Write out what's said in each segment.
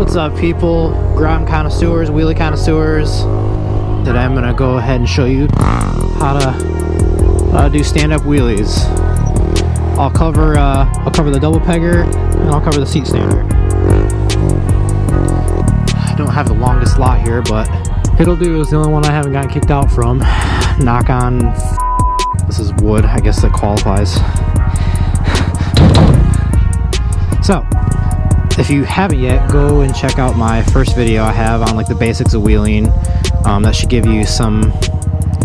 What's up, people? Grom connoisseurs, wheelie connoisseurs. Today I'm gonna go ahead and show you how to do stand-up wheelies. I'll cover the double pegger and I'll cover the seat stander. I don't have the longest lot here, but it'll do. It's the only one I haven't gotten kicked out from. Knock on. This is wood. I guess that qualifies. So, if you haven't yet, go and check out my first video I have on like the basics of wheeling. That should give you some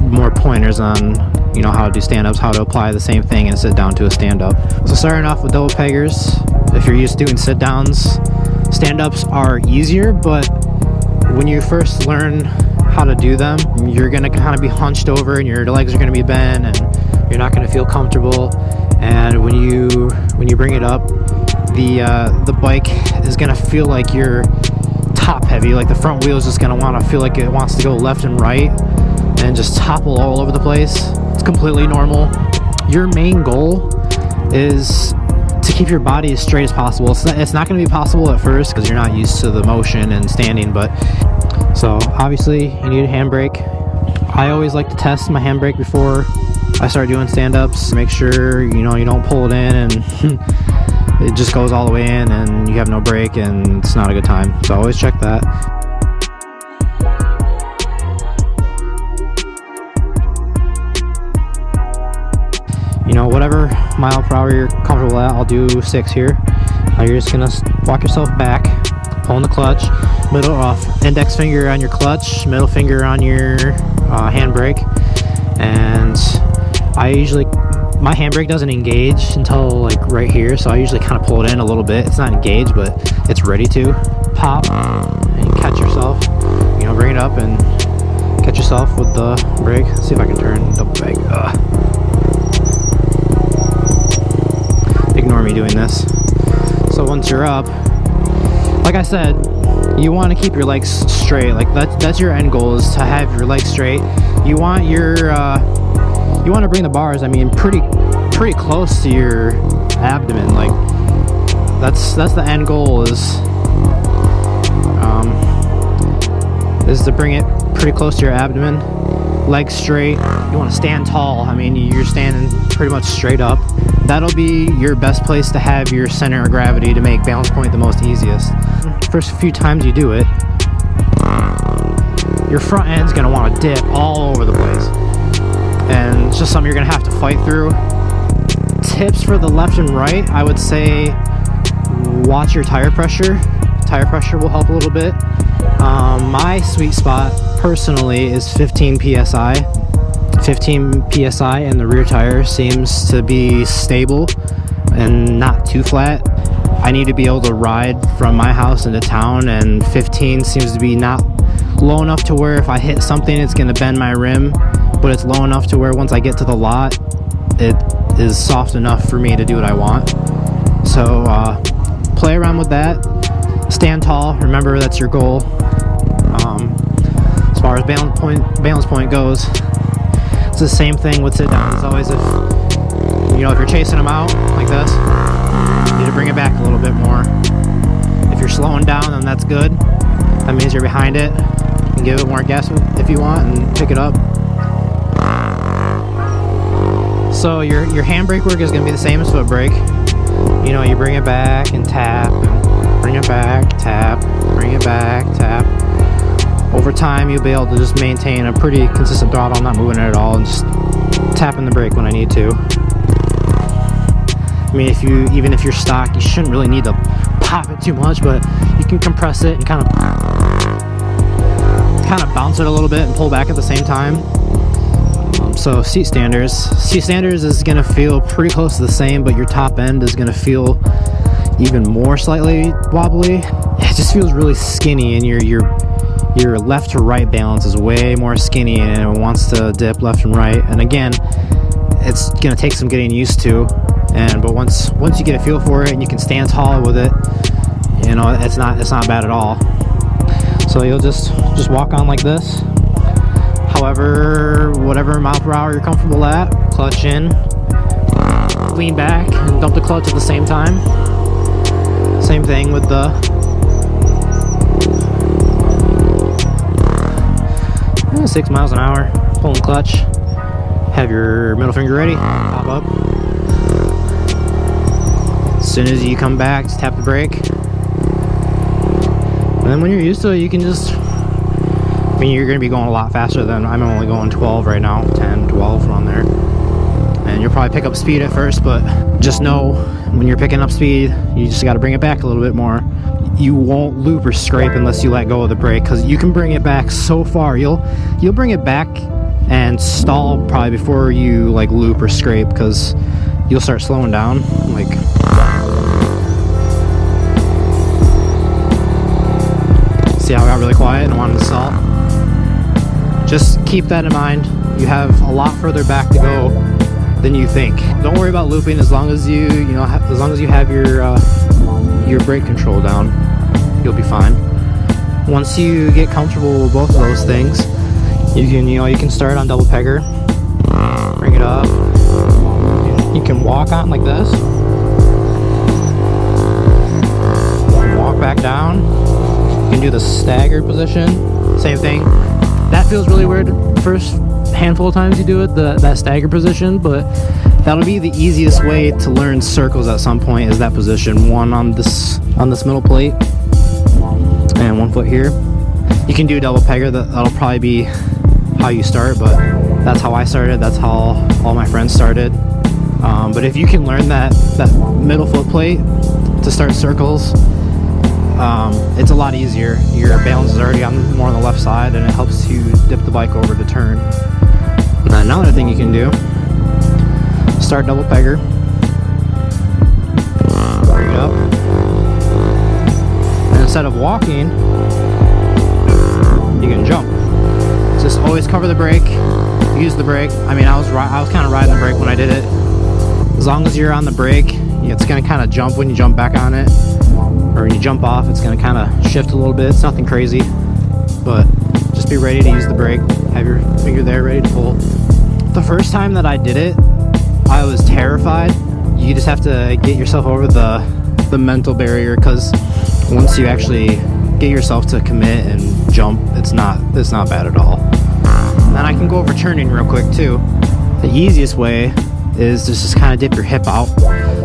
more pointers on, you know, how to do stand-ups, how to apply the same thing and sit down to a stand-up. So starting off with double peggers, if you're used to doing sit-downs, stand-ups are easier, but when you first learn how to do them, you're gonna kind of be hunched over and your legs are gonna be bent and you're not gonna feel comfortable. And when you bring it up, the bike is gonna feel like you're top heavy, like the front wheel is just gonna want to feel like it wants to go left and right and just topple all over the place. It's completely normal. Your main goal is to keep your body as straight as possible. It's not going to be possible at first because you're not used to the motion and standing, but so obviously you need a handbrake. I always like to test my handbrake before I start doing stand-ups. Make sure you don't pull it in and it just goes all the way in and you have no brake and it's not a good time. So always check that. Whatever mile per hour you're comfortable at, I'll do 6 here. You're just gonna walk yourself back, pulling the clutch, index finger on your clutch, middle finger on your handbrake, and my handbrake doesn't engage until like right here, so I usually kind of pull it in a little bit. It's not engaged, but it's ready to pop and catch yourself. Bring it up and catch yourself with the brake. Let's see if I can turn double peg. Ignore me doing this. So once you're up, like I said, you want to keep your legs straight. Like that's your end goal, is to have your legs straight. You want to bring the bars, pretty close to your abdomen. Like that's the end goal, is to bring it pretty close to your abdomen. Legs straight. You want to stand tall. You're standing pretty much straight up. That'll be your best place to have your center of gravity to make balance point the most easiest. First few times you do it, your front end's gonna want to dip all over the place, and it's just something you're gonna have to fight through. Tips for the left and right, I would say watch your tire pressure. Tire pressure will help a little bit. My sweet spot personally is 15 psi. 15 psi, and the rear tire seems to be stable and not too flat. I need to be able to ride from my house into town, and 15 seems to be not low enough to where if I hit something it's going to bend my rim, but it's low enough to where once I get to the lot it is soft enough for me to do what I want. So play around with that. Stand tall. Remember, that's your goal. As far as balance point goes, it's the same thing with sit down. It's always if you're chasing them out like this, you need to bring it back a little bit more. If you're slowing down, then that's good. That means you're behind it. You can give it more gas if you want and pick it up. So your handbrake work is going to be the same as foot brake. You bring it back and tap, and bring it back, tap, bring it back, tap. Over time, you'll be able to just maintain a pretty consistent throttle, not moving it at all, and just tapping the brake when I need to. Even if you're stock, you shouldn't really need to pop it too much, but you can compress it and kind of bounce it a little bit and pull back at the same time. So seat standers is going to feel pretty close to the same, but your top end is going to feel even more slightly wobbly. It just feels really skinny, and your left to right balance is way more skinny and it wants to dip left and right. And again, it's gonna take some getting used to, but once you get a feel for it and you can stand tall with it, it's not bad at all. So you'll just walk on like this. However, whatever mile per hour you're comfortable at, clutch in, lean back and dump the clutch at the same time. Same thing with the 6 miles an hour, pulling clutch. Have your middle finger ready, pop up. As soon as you come back, just tap the brake. And then when you're used to it, you can just, I mean, you're going to be going a lot faster than, I'm only going 12 right now, 10, 12 around there. And you'll probably pick up speed at first, but just know when you're picking up speed, you just got to bring it back a little bit more. You won't loop or scrape unless you let go of the brake, because you can bring it back so far. You'll bring it back and stall probably before you like loop or scrape, because you'll start slowing down. Like, see how I got really quiet and wanted to stall? Just keep that in mind. You have a lot further back to go than you think. Don't worry about looping as long as you as long as you have your brake control down, you'll be fine. Once you get comfortable with both of those things, you can start on double pegger, bring it up. You can walk on like this, walk back down. You can do the staggered position, same thing. That feels really weird first handful of times you do it, that stagger position, but that'll be the easiest way to learn circles at some point, is that position. One on this middle plate and 1 foot here. You can do double pegger, that'll probably be how you start, but that's how I started, that's how all my friends started. But if you can learn that middle foot plate to start circles, it's a lot easier. Your balance is already more on the left side, and it helps you dip the bike over to turn. And then another thing you can do, start double pegger, bring it up, and instead of walking, you can jump. Just always cover the brake, use the brake. I mean, I was kind of riding the brake when I did it. As long as you're on the brake, it's going to kind of jump when you jump back on it, or when you jump off, it's going to kind of shift a little bit. It's nothing crazy, but just be ready to use the brake. Have your finger there ready to pull. The first time that I did it, I was terrified. You just have to get yourself over the mental barrier, because once you actually get yourself to commit and jump, it's not bad at all. And then I can go over turning real quick too. The easiest way is just kind of dip your hip out.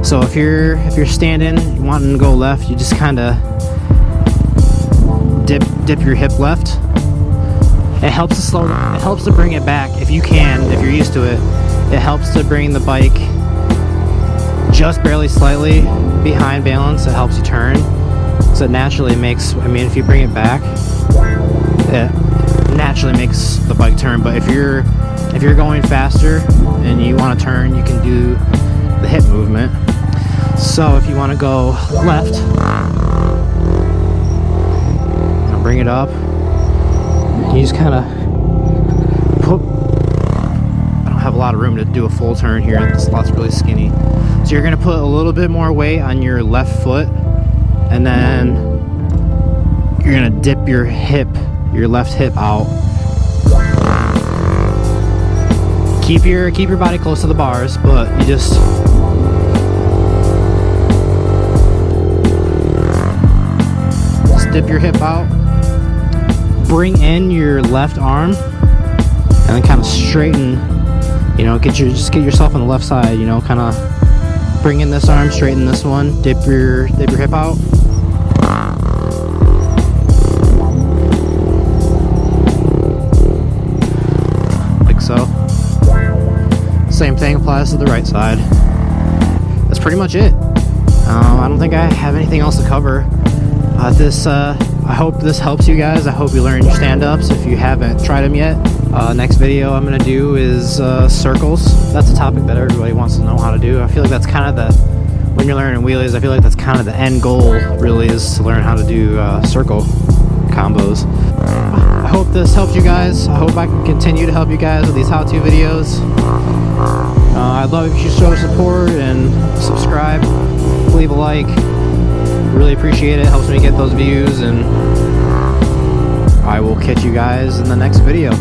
So if you're standing, wanting to go left, you just kind of dip your hip left. It helps to slow down. It helps to bring it back if you can, if you're used to it. It helps to bring the bike just barely slightly behind balance. It helps you turn. So it naturally makes, I mean, if you bring it back, it naturally makes the bike turn. But if you're going faster and you want to turn, you can do the hip movement. So if you want to go left, bring it up, you just kind of put, I don't have a lot of room to do a full turn here, this lot's really skinny. So you're going to put a little bit more weight on your left foot, and then you're going to dip your left hip out. Keep your body close to the bars, but you just dip your hip out. Bring in your left arm, and then kind of straighten. Get yourself on the left side. Kind of bring in this arm, straighten this one, dip your hip out. Like so. Same thing applies to the right side. That's pretty much it. I don't think I have anything else to cover. I hope this helps you guys. I hope you learn your stand-ups if you haven't tried them yet. Next video I'm going to do is circles. That's a topic that everybody wants to know how to do. I feel like that's kind of when you're learning wheelies, I feel like that's kind of the end goal, really, is to learn how to do circle combos. I hope this helped you guys. I hope I can continue to help you guys with these how-to videos. I'd love if you show support and subscribe, leave a like. Really appreciate it. Helps me get those views, and I will catch you guys in the next video.